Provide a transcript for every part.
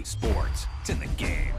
sports. It's in the game.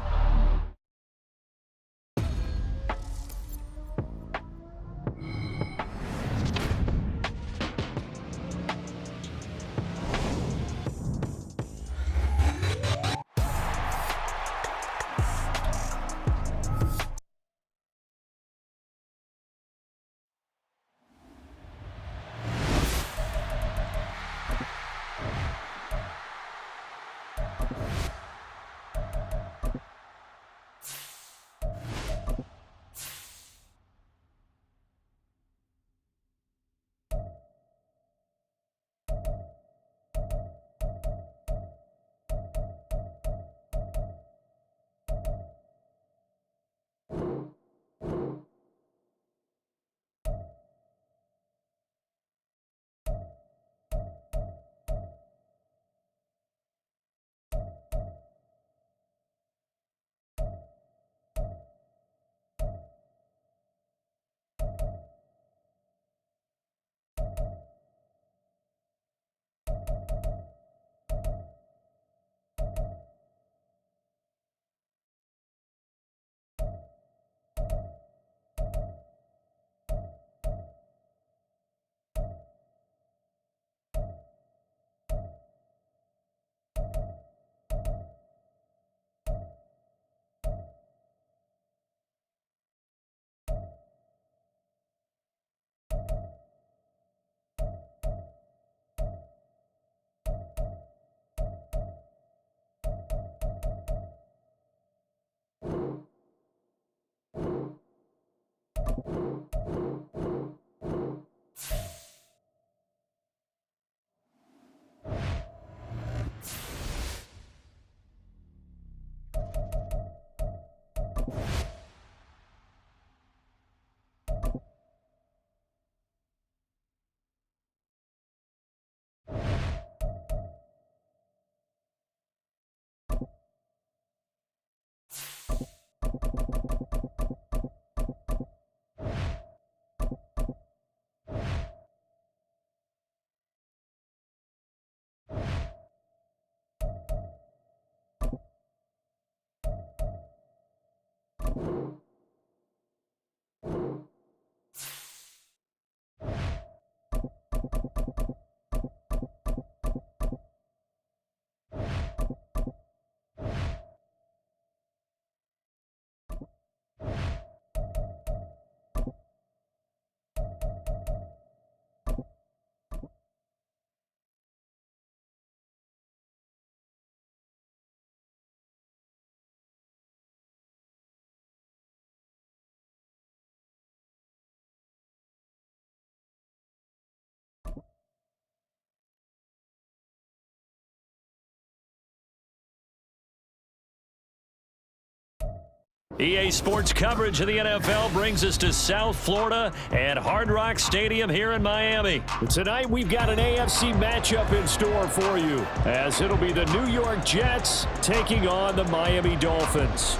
EA Sports coverage of the NFL brings us to South Florida and Hard Rock Stadium here in Miami. Tonight we've got an AFC matchup in store for you, as it'll be the New York Jets taking on the Miami Dolphins.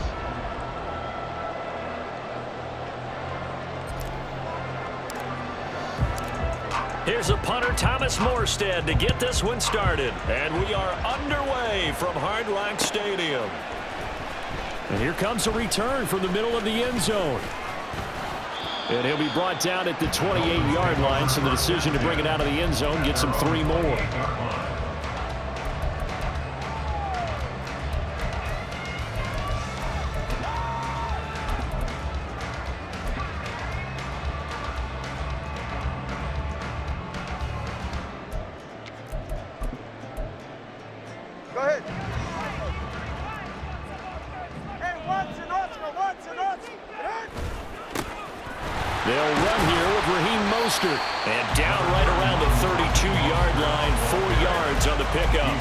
Here's a punter, Thomas Morstead, to get this one started. And we are underway from Hard Rock Stadium. And here comes a return from the middle of the end zone. And he'll be brought down at the 28-yard line, so the decision to bring it out of the end zone gets him 3 more. Go ahead. They'll run here with Raheem Mostert. And down right around the 32-yard line, 4 yards on the pickup.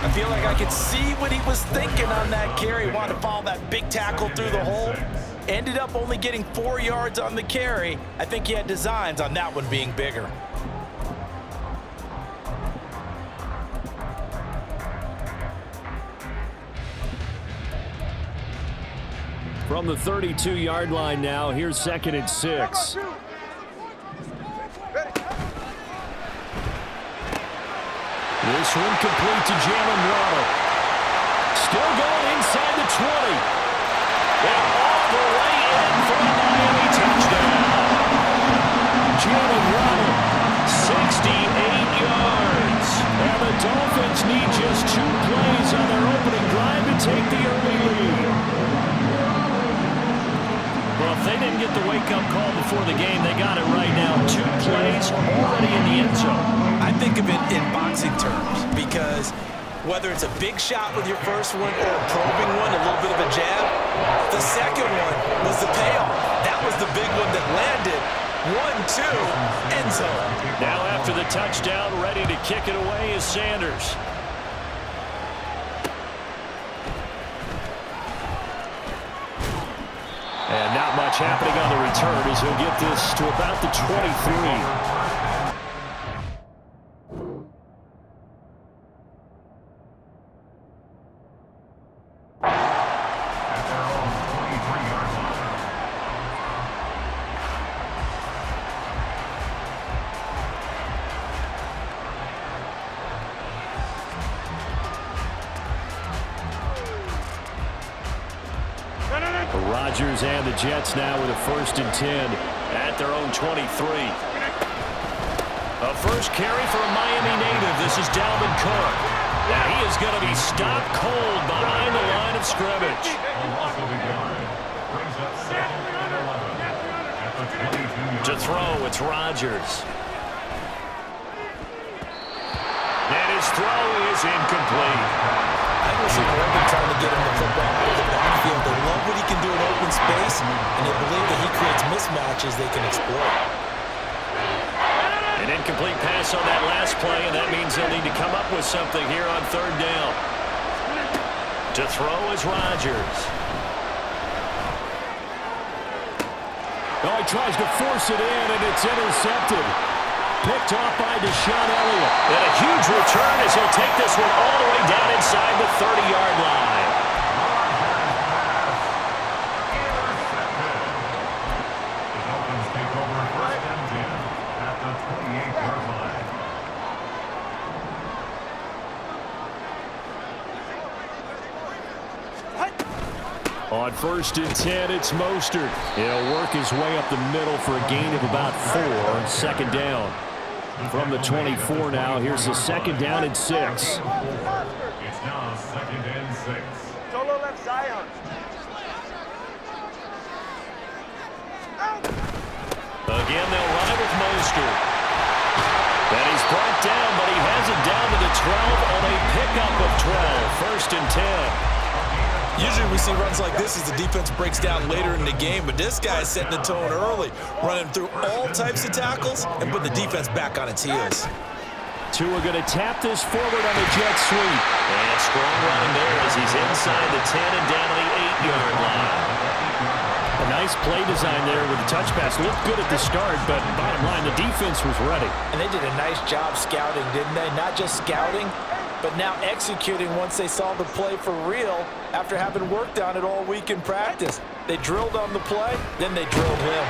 I feel like I could see what he was thinking on that carry. He wanted to follow that big tackle through the hole. Ended up only getting 4 yards on the carry. I think he had designs on that one being bigger. From the 32-yard line now, here's 2nd and 6. This one complete to Jalen Waddle. Still going inside the 20. And all the way in for a Miami touchdown. Jalen Waddle, 68 yards. And the Dolphins need just 2 plays on their opening drive to take the early lead. Well, if they didn't get the wake-up call before the game, they got it right now. 2 plays already in the end zone. I think of it in boxing terms because whether it's a big shot with your first one or a probing one, a little bit of a jab, the second one was the payoff. That was the big one that landed. 1-2, end zone. Now after the touchdown, ready to kick it away is Sanders. And not much happening on the return as he'll get this to about the 23. Rodgers and the Jets now with a 1st and 10 at their own 23. A first carry for a Miami native. This is Dalvin Cook. Now he is going to be stopped cold behind the line of scrimmage. To throw, it's Rodgers. And his throw is incomplete. I was Oregon trying to get him the football out of the backfield. They love what he can do in open space, and they believe that he creates mismatches they can exploit. An incomplete pass on that last play, and that means they'll need to come up with something here on 3rd down. To throw is Rodgers. Oh, he tries to force it in, and it's intercepted. Picked off by Deshaun Elliott. And a huge return as he'll take this one all the way down inside the 30-yard line. The Dolphins take over 1st and 10 at the 28-yard line. On 1st and 10, it's Mostert. He'll work his way up the middle for a gain of about 4 on 2nd down. From the 24 now, here's the 2nd down and 6. It's now 2nd and 6. Solo left Zion. Again, they'll run it with Mostert. And he's brought down, but he has it down to the 12 on a pickup of 12. 1st and 10. Usually we see runs like this as the defense breaks down later in the game, but this guy's setting the tone early, running through all types of tackles and putting the defense back on its heels. Tua going to tap this forward on the jet sweep. And strong running there as he's inside the 10 and down to the 8-yard line. A nice play design there with the touch pass. Looked good at the start, but bottom line, the defense was ready. And they did a nice job scouting, didn't they? Not just scouting, but now executing once they saw the play for real after having worked on it all week in practice. They drilled on the play, then they drilled him.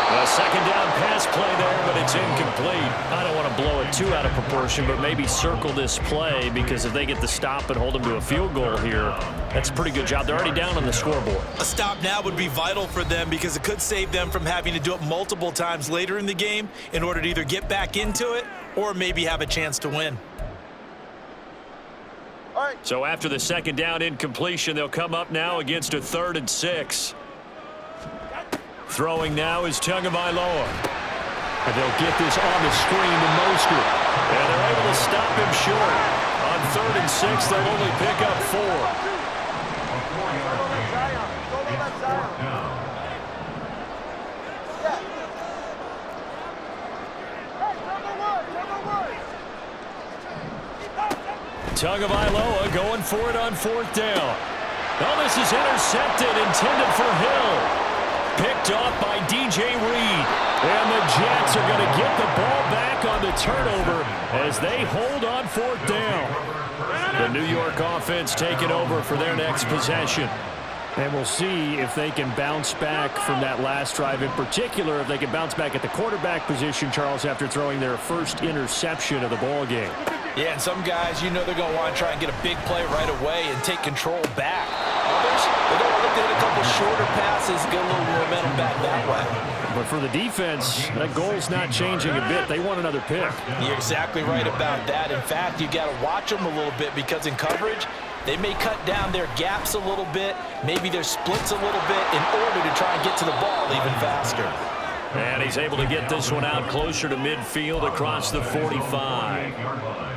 A 2nd down pass play there, but it's incomplete. I don't want to blow it too out of proportion, but maybe circle this play because if they get the stop and hold them to a field goal here, that's a pretty good job. They're already down on the scoreboard. A stop now would be vital for them because it could save them from having to do it multiple times later in the game in order to either get back into it or maybe have a chance to win. So after the 2nd down incompletion, they'll come up now against a 3rd and 6. Throwing now is Tagovailoa. And they'll get this on the screen to Mostert. And they're able to stop him short. On 3rd and 6, they'll only pick up 4. Tagovailoa going for it on 4th down. Oh, this is intercepted, intended for Hill. Picked off by DJ Reed. And the Jets are going to get the ball back on the turnover as they hold on 4th down. The New York offense taking over for their next possession. And we'll see if they can bounce back from that last drive. In particular, if they can bounce back at the quarterback position, Charles, after throwing their first interception of the ball game. Yeah, and some guys, you know they're going to want to try and get a big play right away and take control back. Others, they're going to look to hit a couple shorter passes, get a little momentum back that way. But for the defense, that goal's not changing a bit. They want another pick. You're exactly right about that. In fact, you got to watch them a little bit because in coverage, they may cut down their gaps a little bit, maybe their splits a little bit in order to try and get to the ball even faster. And he's able to get this one out closer to midfield across the 45.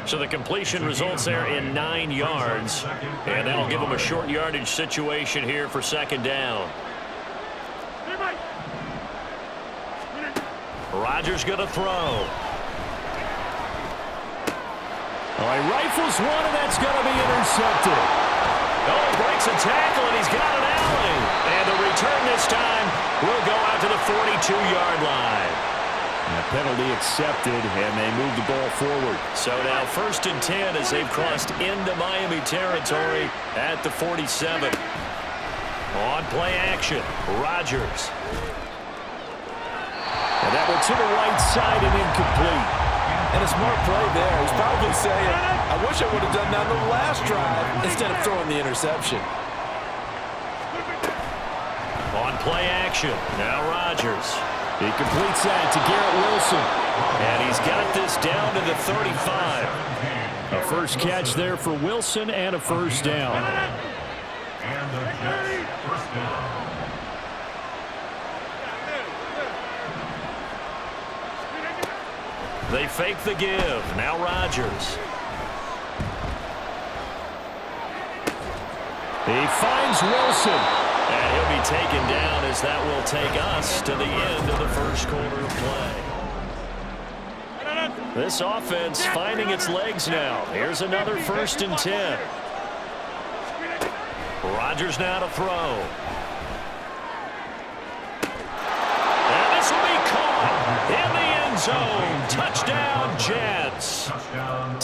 So the completion results there in 9 yards. And that'll give him a short yardage situation here for second down. Rodgers going to throw. Oh, he rifles one, and that's going to be intercepted. Oh, he breaks a tackle, and he's got an alley. And the return this time will go out to the 42-yard line. And the penalty accepted, and they move the ball forward. So now 1st and 10 as they've crossed into Miami territory at the 47. On play action, Rodgers. And that one to the right side and incomplete. And a smart play there. He's probably saying, I wish I would have done that on the last drive instead of throwing the interception. On play action, now Rodgers. He completes that to Garrett Wilson. And he's got this down to the 35. A first catch there for Wilson and a first down. And the Jets first down. They fake the give. Now Rodgers. He finds Wilson. And he'll be taken down as that will take us to the end of the first quarter of play. This offense finding its legs now. Here's another 1st and 10. Rodgers now to throw. And this will be caught in the end zone. Touchdown, Jets.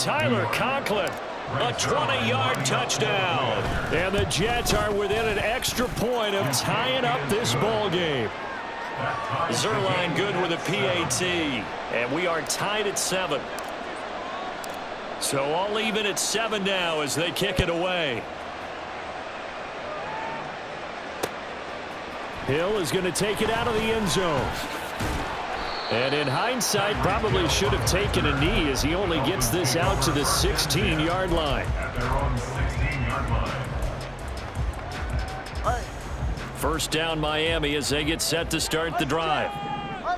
Tyler Conklin, a 20-yard touchdown. And the Jets are within an extra point of tying up this ball game. Zerline good with a PAT. And we are tied at 7. So all even at 7 now as they kick it away. Hill is going to take it out of the end zone. And in hindsight, probably should have taken a knee as he only gets this out to the 16-yard line. At their own 16-yard line. First down Miami as they get set to start the drive.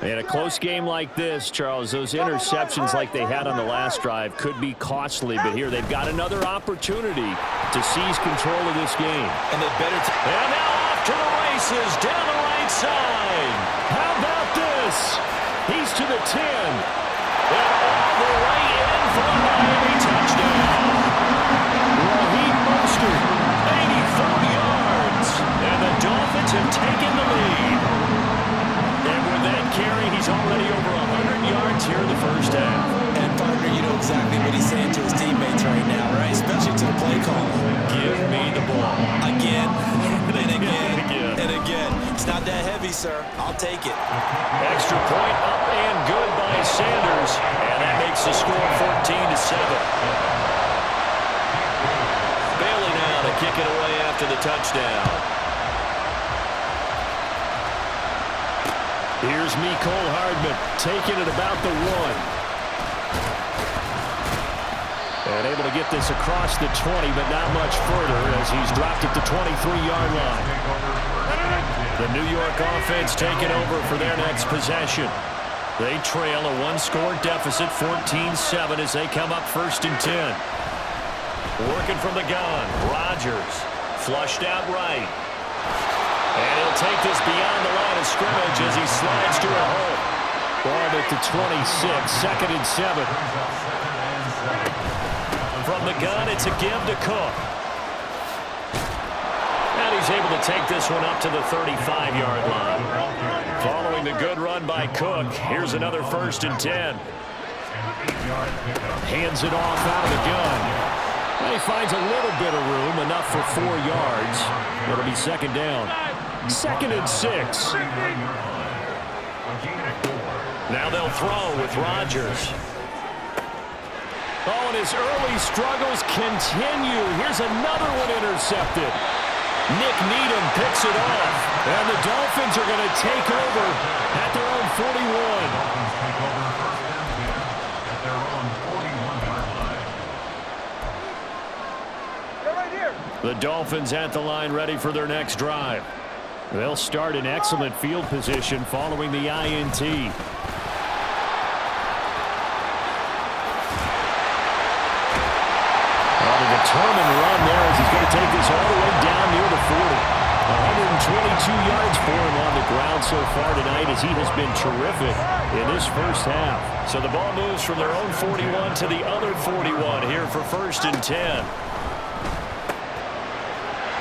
In a close game like this, Charles, those interceptions like they had on the last drive could be costly, but here they've got another opportunity to seize control of this game. And they better. And now off to the races down the right side. How about this? He's to the 10. And all the way in for a Miami touchdown. Raheem Mostert, 84 yards. And the Dolphins have taken the lead. And with that carry, he's already over 100 yards here in the first half. And partner, you know exactly what he's saying to his teammates right now, right? Especially to the play caller. Give me the ball. Again, and again, Again. and again. It's not that heavy, sir. I'll take it. Extra point up and good by Sanders. And that makes the score 14-7. Bailey now to kick it away after the touchdown. Here's Mecole Hardman taking it about the 1. And able to get this across the 20, but not much further as he's dropped at the 23-yard line. The New York offense taking over for their next possession. They trail a 1-score deficit, 14-7, as they come up 1st and 10. Working from the gun, Rodgers flushed out right. And he'll take this beyond the line of scrimmage as he slides to a hole. Ball at the 26, 2nd and 7. From the gun, it's a give to Cook. And he's able to take this one up to the 35-yard line. Following the good run by Cook, here's another 1st and 10. Hands it off out of the gun. Well, he finds a little bit of room, enough for 4 yards. It'll be 2nd down. 2nd and 6. Now they'll throw with Rodgers. Oh, and his early struggles continue. Here's another one intercepted. Nick Needham picks it off. And the Dolphins are going to take over at their own 41. Dolphins take over first and 10 at their own 41-yard line. They're right here. The Dolphins at the line ready for their next drive. They'll start in excellent field position following the INT. A determined run there as he's going to take this all the way down near the 40. 122 yards for him on the ground so far tonight as he has been terrific in this first half. So the ball moves from their own 41 to the other 41 here for first and 10.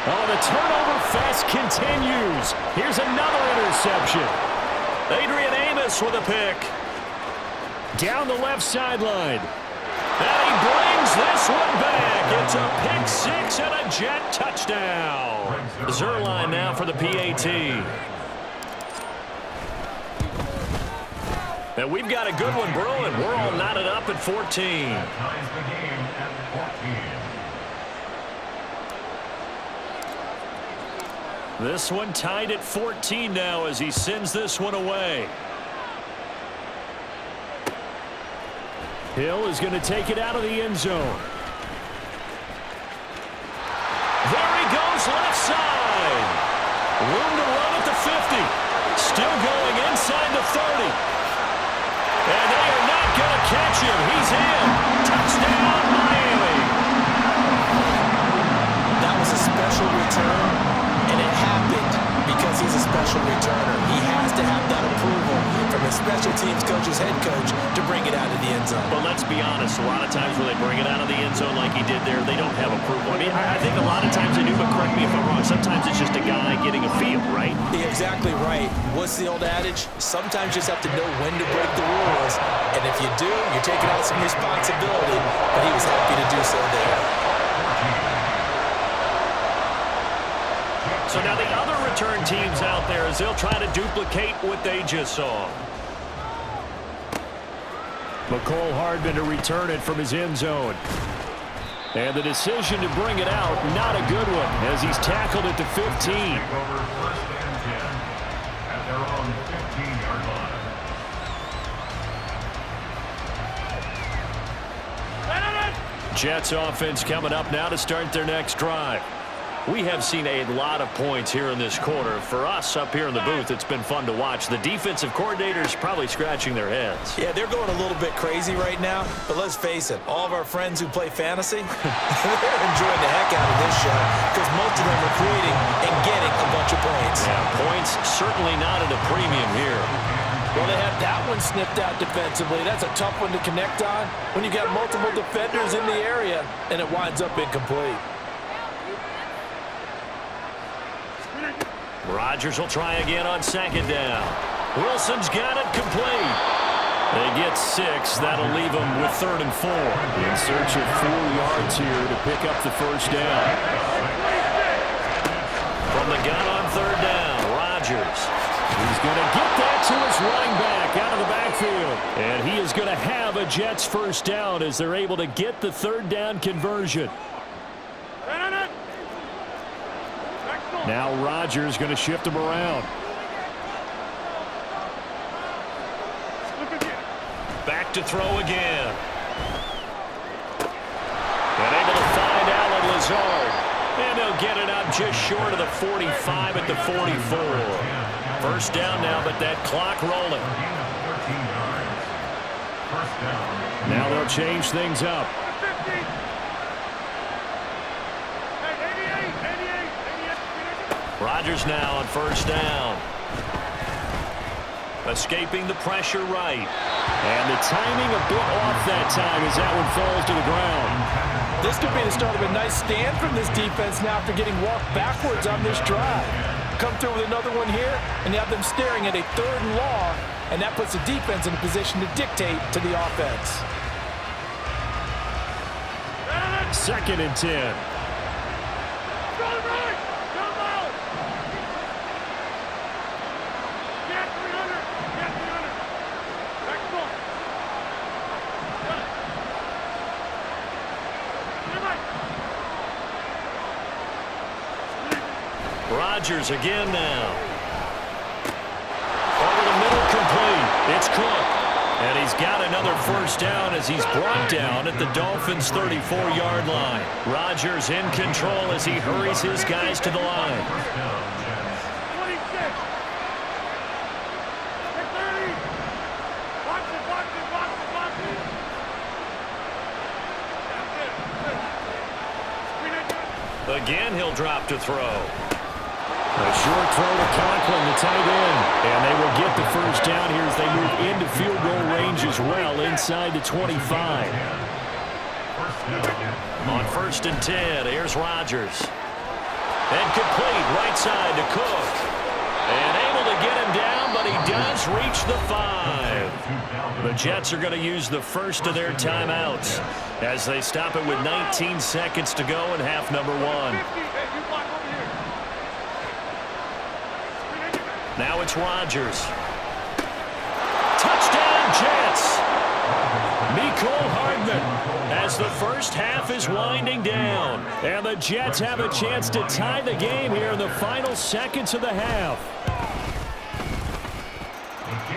Oh, the turnover fest continues. Here's another interception. Adrian Amos with a pick. Down the left sideline. And he brings this one back. It's a pick six and a Jet touchdown. Zerline now for the PAT. And we've got a good one brewing. We're all knotted up at 14. Ties the game at 14. This one tied at 14 now as he sends this one away. Hill is going to take it out of the end zone. There he goes left side. Room to run at the 50. Still going inside the 30. And they are not going to catch him. He's in. Touchdown, Miami. That was a special return, and it happened because he's a special returner. He has to have that approval from his special teams coach's head coach to bring it out of the end zone. But let's be honest, a lot of times when they bring it out of the end zone like he did there, they don't have approval. I mean, I think a lot of times they do, but correct me if I'm wrong. Sometimes it's just a guy getting a feel, right? You're exactly right. What's the old adage? Sometimes you just have to know when to break the rules. And if you do, you're taking out some responsibility. But he was happy to do so there. So now the other return teams out there as they'll try to duplicate what they just saw. McCole Hardman to return it from his end zone. And the decision to bring it out, not a good one, as he's tackled at the 15. Take over first and 10 at their own 15-yard line. Jets offense coming up now to start their next drive. We have seen a lot of points here in this quarter. For us up here in the booth, it's been fun to watch. The defensive coordinators probably scratching their heads. Yeah, they're going a little bit crazy right now. But let's face it, all of our friends who play fantasy, they're enjoying the heck out of this show because most of them are creating and getting a bunch of points. Yeah, points certainly not at a premium here. Well, they have that one snipped out defensively. That's a tough one to connect on when you got multiple defenders in the area and it winds up incomplete. Rodgers will try again on second down. Wilson's got it complete. They get 6. That'll leave them with 3rd and 4. In search of 4 yards here to pick up the first down. From the gun on 3rd down, Rodgers. He's going to get that to his running back out of the backfield. And he is going to have a Jets first down as they're able to get the 3rd down conversion. Now Rodgers going to shift him around. Back to throw again. And able to find Allen Lazard. And they'll get it up just short of the 45 at the 44. First down now, but that clock rolling. Now they'll change things up. Rodgers now on first down. Escaping the pressure right. And the timing a bit off that time as that one falls to the ground. This could be the start of a nice stand from this defense now after getting walked backwards on this drive. Come through with another one here, and you have them staring at a 3rd and long, and that puts the defense in a position to dictate to the offense. 2nd and 10. Rodgers again now. Over the middle, complete. It's Cook. And he's got another first down as he's brought down at the Dolphins' 34-yard line. Rodgers in control as he hurries his guys to the line. Again, he'll drop to throw. A short throw to Conklin, the tight end. And they will get the first down here as they move into field goal range as well inside the 25. On 1st and 10, here's Rodgers. And complete right side to Cook. And able to get him down, but he does reach the 5. The Jets are going to use the first of their timeouts as they stop it with 19 seconds to go in half number 1. Now it's Rodgers. Touchdown, Jets! Mecole Hardman as the first half is winding down. And the Jets have a chance to tie the game here in the final seconds of the half.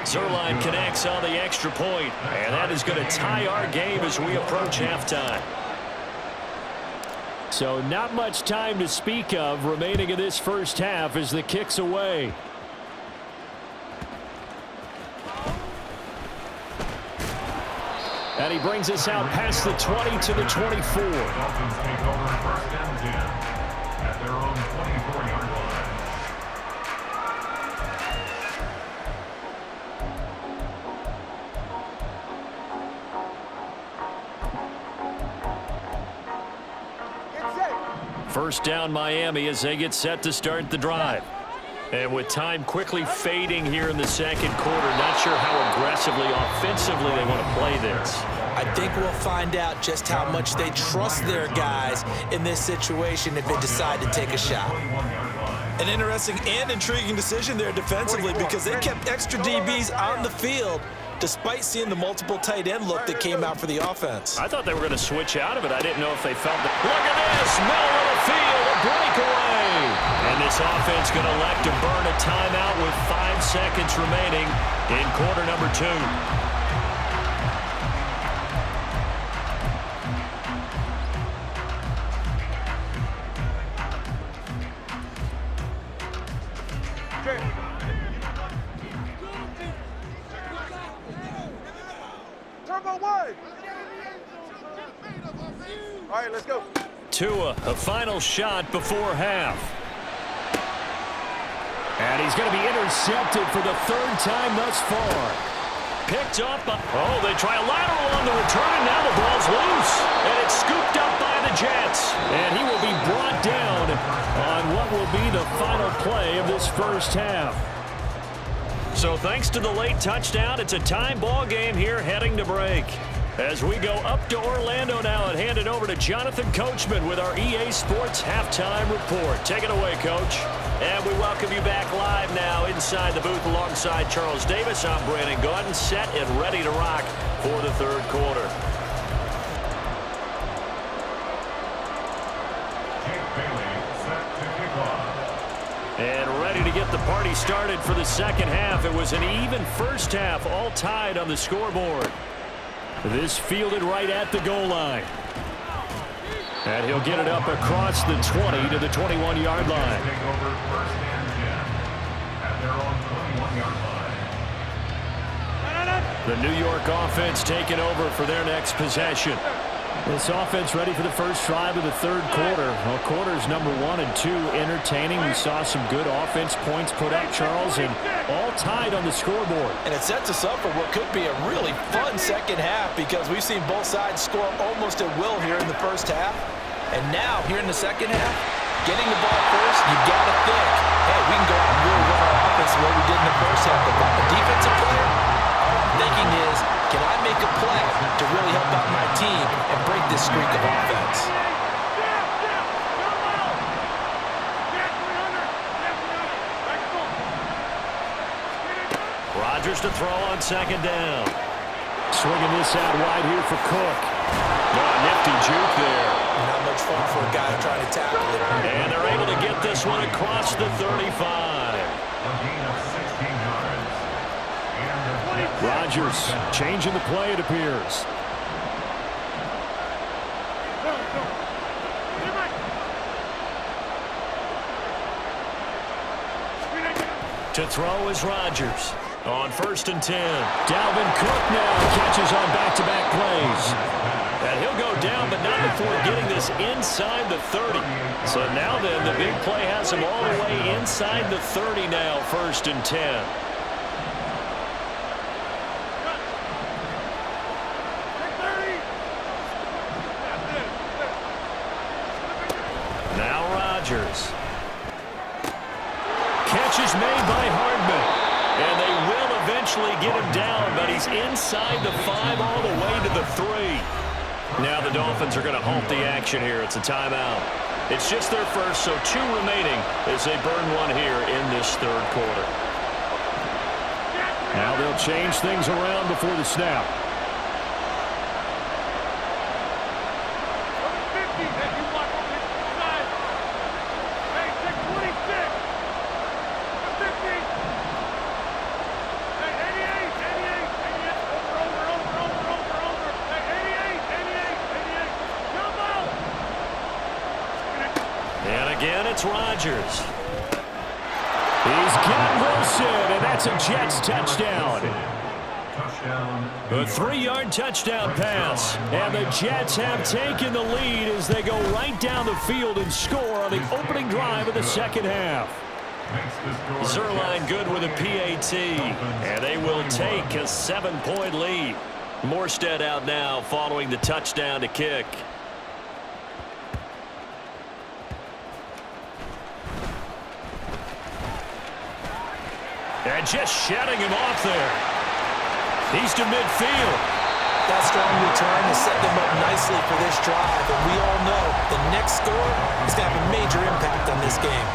Zerline connects on the extra point, and that is going to tie our game as we approach halftime. So not much time to speak of remaining in this first half as the kick's away. And he brings us out past the 20 to the 24. Dolphins take over 1st and 10 at their own 24-yard line. First down, Miami, as they get set to start the drive. And with time quickly fading here in the second quarter, not sure how aggressively, offensively they want to play this. I think we'll find out just how much they trust their guys in this situation if they decide to take a shot. An interesting and intriguing decision there defensively because they kept extra DBs on the field despite seeing the multiple tight end look that came out for the offense. I thought they were going to switch out of it. I didn't know if they felt that. Look at this, middle of the field, a breakaway. And this offense going to elect to burn a timeout with 5 seconds remaining in quarter number 2. All right, let's go. Tua, a final shot before half. And he's going to be intercepted for the 3rd time thus far. Picked up. Oh, they try a lateral on the return, and now the ball's loose. And it's scooped up by the Jets. And he will be brought down on what will be the final play of this first half. So thanks to the late touchdown, it's a time ball game here heading to break. As we go up to Orlando now and hand it over to Jonathan Coachman with our EA Sports Halftime Report. Take it away, Coach. And we welcome you back live now inside the booth alongside Charles Davis. I'm Brandon Gordon, set and ready to rock for the 3rd quarter. And ready to get the party started for the second half. It was an even first half, all tied on the scoreboard. This fielded right at the goal line. And he'll get it up across the 20 to the 21-yard line. Take over 1st and 10 at their own 21-yard line. The New York offense taking over for their next possession. This offense ready for the first drive of the 3rd quarter. Well, quarters number 1 and 2 entertaining. We saw some good offense points put up, Charles, and all tied on the scoreboard. And it sets us up for what could be a really fun second half because we've seen both sides score almost at will here in the first half. And now, here in the second half, getting the ball first, you got to think, hey, we can go out and really run our offense the way we did in the first half. But if I'm a defensive player, all I'm thinking is, can I make a play to really help out my team and break this streak of offense? Rodgers to throw on 2nd down. Swinging this out wide here for Cook. Oh, nifty juke there. Not much fun for a guy trying to tackle it. And they're able to get this one across the 35. A gain of 16 yards. And Rodgers changing the play, it appears. To throw is Rodgers. On 1st and 10. Dalvin Cook now catches on back-to-back plays. And he'll go down, but not before getting this inside the 30. So now then, the big play has him all the way inside the 30 now, 1st and 10. Now Rodgers. Catch is made by Hardman. And they will eventually get him down, but he's inside the 5 all the way to the 3. Now the Dolphins are going to halt the action here. It's a timeout. It's just their first, so 2 remaining as they burn one here in this 3rd quarter. Now they'll change things around before the snap. Again, it's Rodgers. He's got Wilson, and that's a Jets touchdown. A 3-yard touchdown pass. And the Jets have taken the lead as they go right down the field and score on the opening drive of the 2nd half. Zerline good with a PAT, and they will take a 7-point lead. Morstead out now following the touchdown to kick. And just shutting him off there. He's to midfield. That strong return has set them up nicely for this drive. And we all know the next score is going to have a major impact on this game.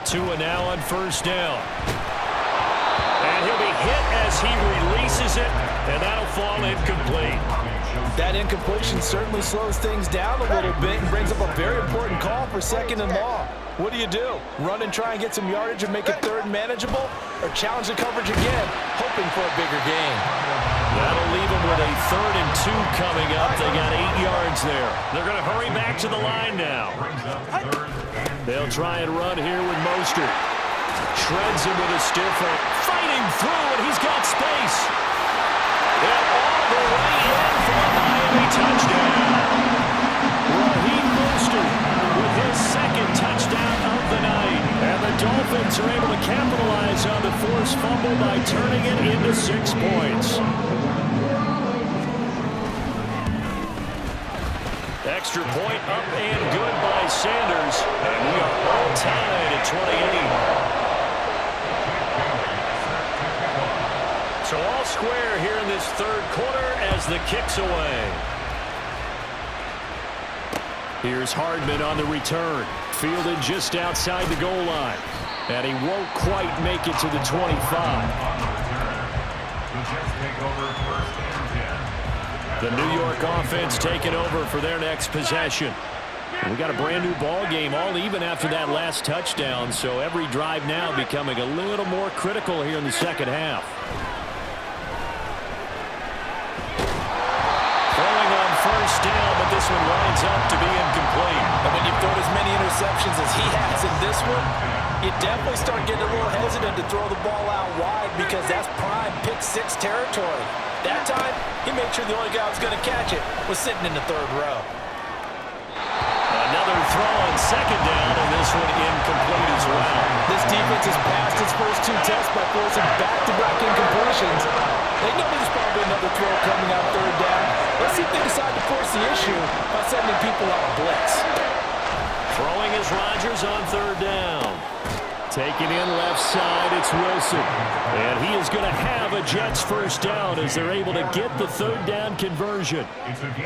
Tua now on 1st down. And he'll be hit as he releases it, and that'll fall incomplete. That incompletion certainly slows things down a little bit and brings up a very important call for 2nd and long. What do? Run and try and get some yardage and make it 3rd and manageable? Or challenge the coverage again, hoping for a bigger gain? That'll leave them with a 3rd and 2 coming up. They got 8 yards there. They're going to hurry back to the line now. They'll try and run here with Mostert. Shreds him with a stiff one. Fighting through, and he's got space. And all the way in for a Miami touchdown. Raheem Mostert with his 2nd touchdown of the night. And the Dolphins are able to capitalize on the forced fumble by turning it into 6 points. Extra point up and good by Sanders. And we are all tied at 28. So all square here in this 3rd quarter as the kick's away. Here's Hardman on the return. Fielded just outside the goal line. And he won't quite make it to the 25. The New York offense taking over for their next possession. We got a brand new ball game, all even after that last touchdown. So every drive now becoming a little more critical here in the 2nd half. Throwing on 1st down, but this one winds up to be incomplete. And when you've thrown as many interceptions as he has in this one, you definitely start getting a little hesitant to throw the ball out wide because that's prime pick 6 territory. That time, he made sure the only guy who was going to catch it was sitting in the 3rd row. Another throw on 2nd down, and this one incomplete as well. This defense has passed its first 2 tests by forcing back-to-back incompletions. They know there's probably another throw coming on 3rd down. Let's see if they decide to force the issue by sending people on a blitz. Throwing is Rodgers on 3rd down. Taking in left side, it's Wilson. And he is going to have a Jets 1st down as they're able to get the 3rd down conversion.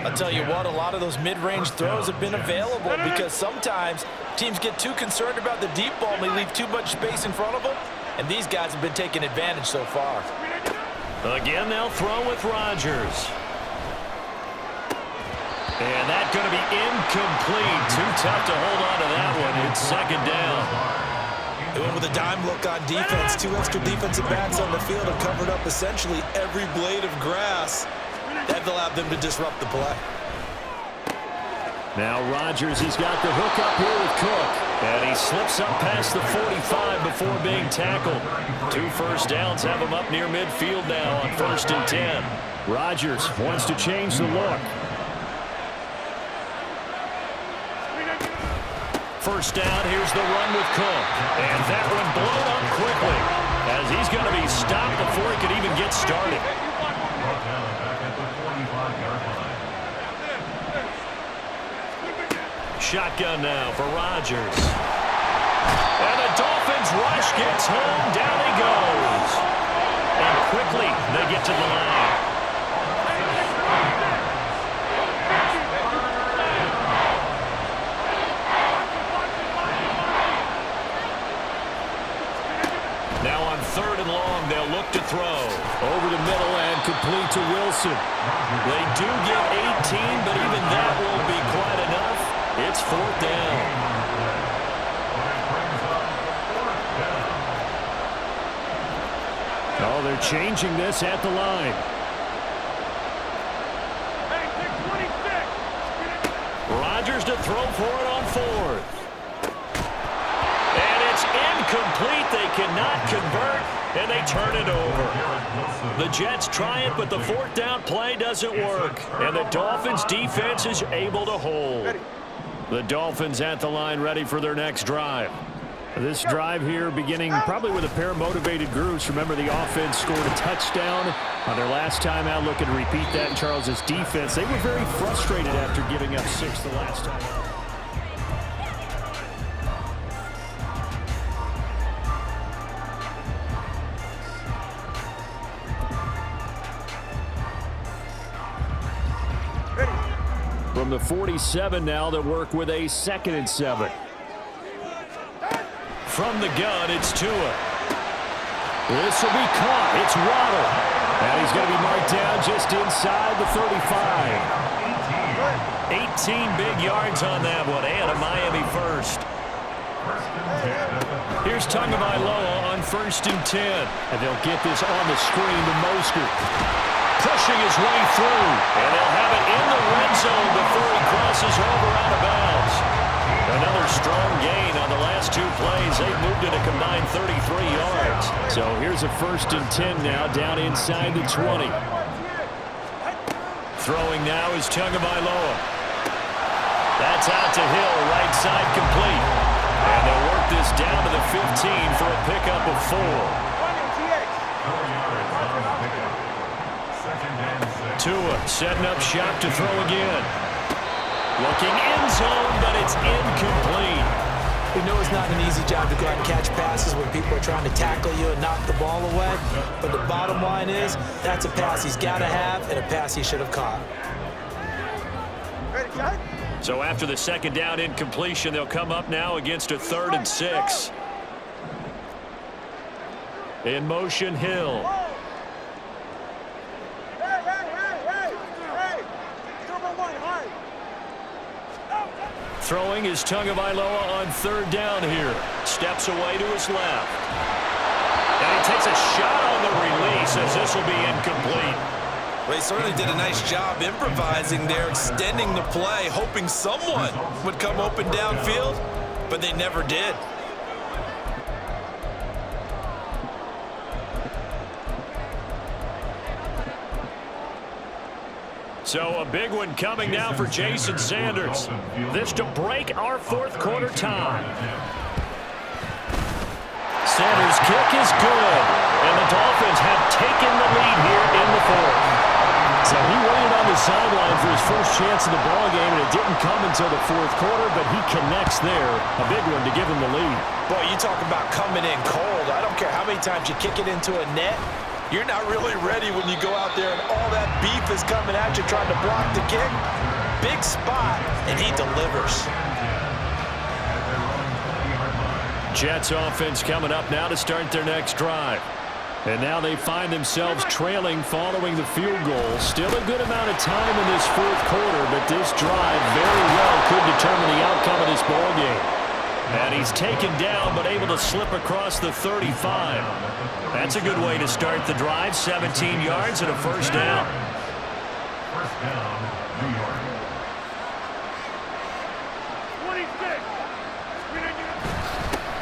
I'll tell you what, a lot of those mid-range throws have been available because sometimes teams get too concerned about the deep ball and they leave too much space in front of them. And these guys have been taking advantage so far. Again, they'll throw with Rodgers. And that's going to be incomplete. Too tough to hold on to that one. It's second down. They went with a dime look on defense. 2 extra defensive backs on the field and covered up essentially every blade of grass. That allowed them to disrupt the play. Now Rodgers has got the hook up here with Cook. And he slips up past the 45 before being tackled. 2 first downs have him up near midfield now on 1st and 10. Rodgers wants to change the look. First down, here's the run with Cook. And that one blown up quickly as he's going to be stopped before he could even get started. Shotgun now for Rodgers. And the Dolphins rush gets home. Down he goes. And quickly they get to the line. Now on 3rd and long, they'll look to throw. Over the middle and complete to Wilson. They do get 18, but even that won't be quite enough. It's 4th down. Oh, they're changing this at the line. Rodgers to throw for it on 4th. And it's incomplete. They cannot convert, and they turn it over. The Jets try it, but the 4th down play doesn't work. And the Dolphins defense is able to hold. The Dolphins at the line ready for their next drive. This drive here beginning probably with a pair of motivated groups. Remember, the offense scored a touchdown on their last time out. Looking to repeat that in Charles's defense. They were very frustrated after giving up 6 the last time out. From the 47 now, they work with a 2nd and 7. From the gun, it's Tua. This will be caught. It's Waddle. And he's going to be marked down just inside the 35. 18 big yards on that one, and a Miami first. Here's Tagovailoa on 1st and 10. And they'll get this on the screen to Mostert. Pushing his way through, and they'll have it in the red zone before he crosses over out of bounds. Another strong gain on the last 2 plays. They've moved it a combined 33 yards. So here's a 1st and 10 now, down inside the 20. Throwing now is Tagovailoa. That's out to Hill, right side complete. And they'll work this down to the 15 for a pickup of 4. Tua setting up shop to throw again. Looking end zone, but it's incomplete. We know it's not an easy job to go out and catch passes when people are trying to tackle you and knock the ball away. But the bottom line is, that's a pass he's got to have and a pass he should have caught. So after the 2nd down incompletion, they'll come up now against a 3rd and 6. In motion, Hill. Throwing is Tagovailoa on 3rd down here. Steps away to his left. And he takes a shot on the release as this will be incomplete. Well, he certainly did a nice job improvising there, extending the play, hoping someone would come open downfield, but they never did. So a big one coming now for Jason Sanders. This to break our 4th quarter tie. Sanders' kick is good, and the Dolphins have taken the lead here in the 4th. So he waited on the sideline for his first chance in the ballgame, and it didn't come until the 4th quarter, but he connects there. A big one to give him the lead. Boy, you talk about coming in cold. I don't care how many times you kick it into a net. You're not really ready when you go out there and all that beef is coming at you trying to block the kick. Big spot, and he delivers. Jets offense coming up now to start their next drive. And now they find themselves trailing following the field goal. Still a good amount of time in this fourth quarter, but this drive very well could determine the outcome of this ball game. And he's taken down, but able to slip across the 35. That's a good way to start the drive. 17 yards and a first down. First down, New York.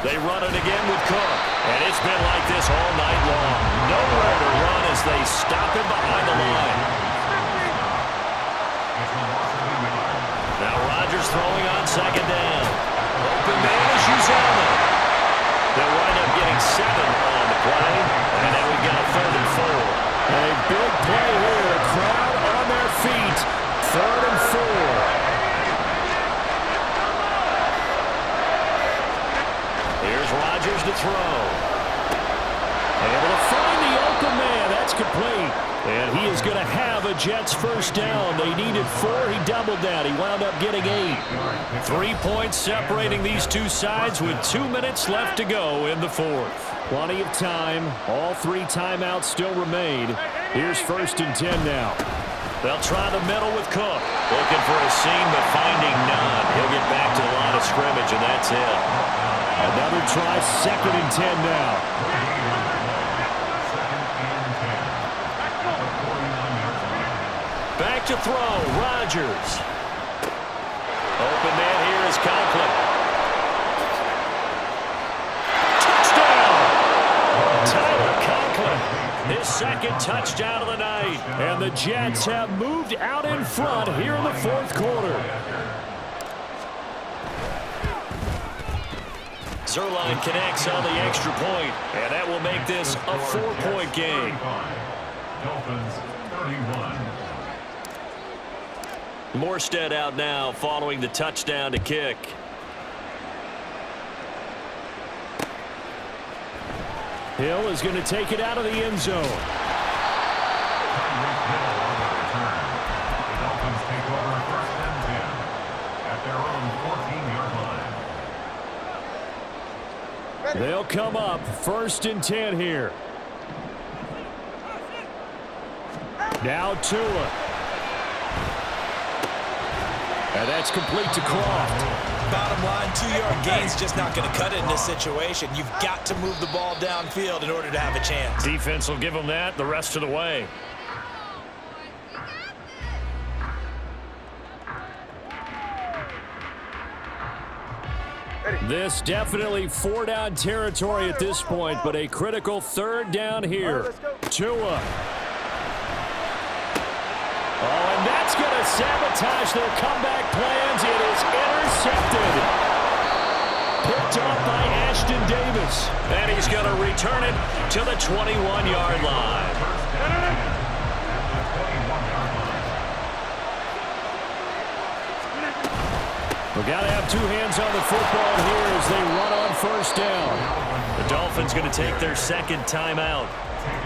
They run it again with Cook. And it's been like this all night long. Nowhere to run as they stop him behind the line. Now Rodgers throwing on second down. Open man is Uzama. They'll wind up getting 7 on the play. And then we've got a 3rd and 4. A big play here. Crowd on their feet. 3rd and 4. Here's Rodgers to throw. Able to find the open man. That's complete. And he is going to have a Jets first down. They needed 4. He doubled that. He wound up getting 8. 3 points separating these two sides with 2 minutes left to go in the fourth. Plenty of time. All 3 timeouts still remain. Here's 1st and 10 now. They'll try the middle with Cook. Looking for a seam, but finding none. He'll get back to the line of scrimmage, and that's it. Another try, 2nd and 10 now. Back to throw, Rodgers. Open man here is Conklin. Touchdown! Tyler Conklin, his 2nd touchdown of the night. And the Jets have moved out in front here in the fourth quarter. Zerline connects on the extra point, and that will make this a 4-point game. Dolphins 31. Morstead out now following the touchdown to kick. Hill is going to take it out of the end zone. The Dolphins take over 1st and 10 at their own 14-yard line. They'll come up 1st and 10 here. Now Tua. And that's complete to Croft. Bottom line, 2-yard gain's just not going to cut it in this situation. You've got to move the ball downfield in order to have a chance. Defense will give them that the rest of the way. This definitely 4-down territory at this point, but a critical 3rd down here. Tua. Oh, and that's going to sabotage their comeback plans. It is intercepted. Picked off by Ashton Davis. And he's going to return it to the 21-yard line. We've got to have 2 hands on the football here as they run on 1st down. The Dolphins going to take their 2nd timeout,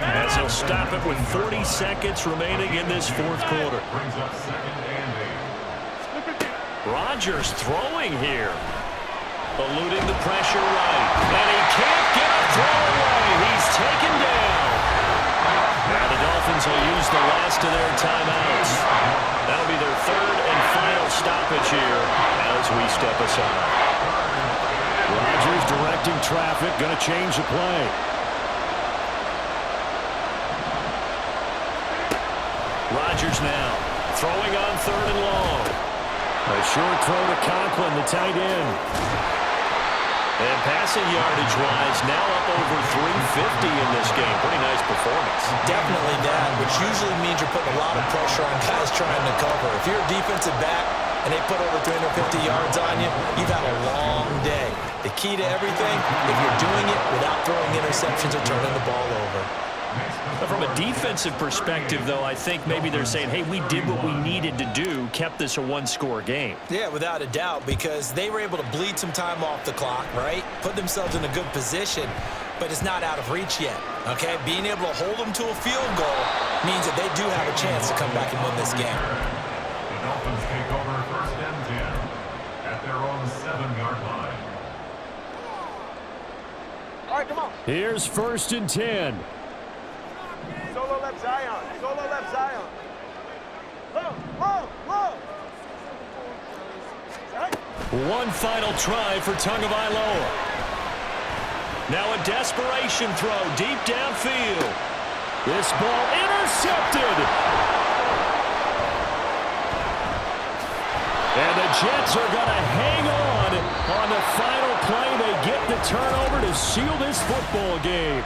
as they'll stop it with 40 seconds remaining in this fourth quarter. Brings up 2nd and 8. Rodgers throwing here. Eluding the pressure right. And he can't get a throw away. He's taken down. Now the Dolphins will use the last of their timeouts. That'll be their 3rd and final stoppage here as we step aside. Rodgers directing traffic, going to change the play. Rodgers now throwing on 3rd and long. A short throw to Conklin, the tight end. And passing yardage-wise, now up over 350 in this game. Pretty nice performance. Definitely that, which usually means you're putting a lot of pressure on guys trying to cover. If you're a defensive back and they put over 350 yards on you, you've had a long day. The key to everything, if you're doing it without throwing interceptions or turning the ball over. But from a defensive perspective, though, I think maybe they're saying, hey, we did what we needed to do, kept this a 1-score game. Yeah, without a doubt, because they were able to bleed some time off the clock, right? Put themselves in a good position, but it's not out of reach yet, okay? Being able to hold them to a field goal means that they do have a chance to come back and win this game. The Dolphins take over 1st and 10 at their own 7-yard line. All right, come on. Here's 1st and 10. Solo left Zion. Solo left Zion. Low, low, low. One final try for Tagovailoa. Now a desperation throw deep downfield. This ball intercepted. And the Jets are going to hang on the final play. They get the turnover to seal this football game.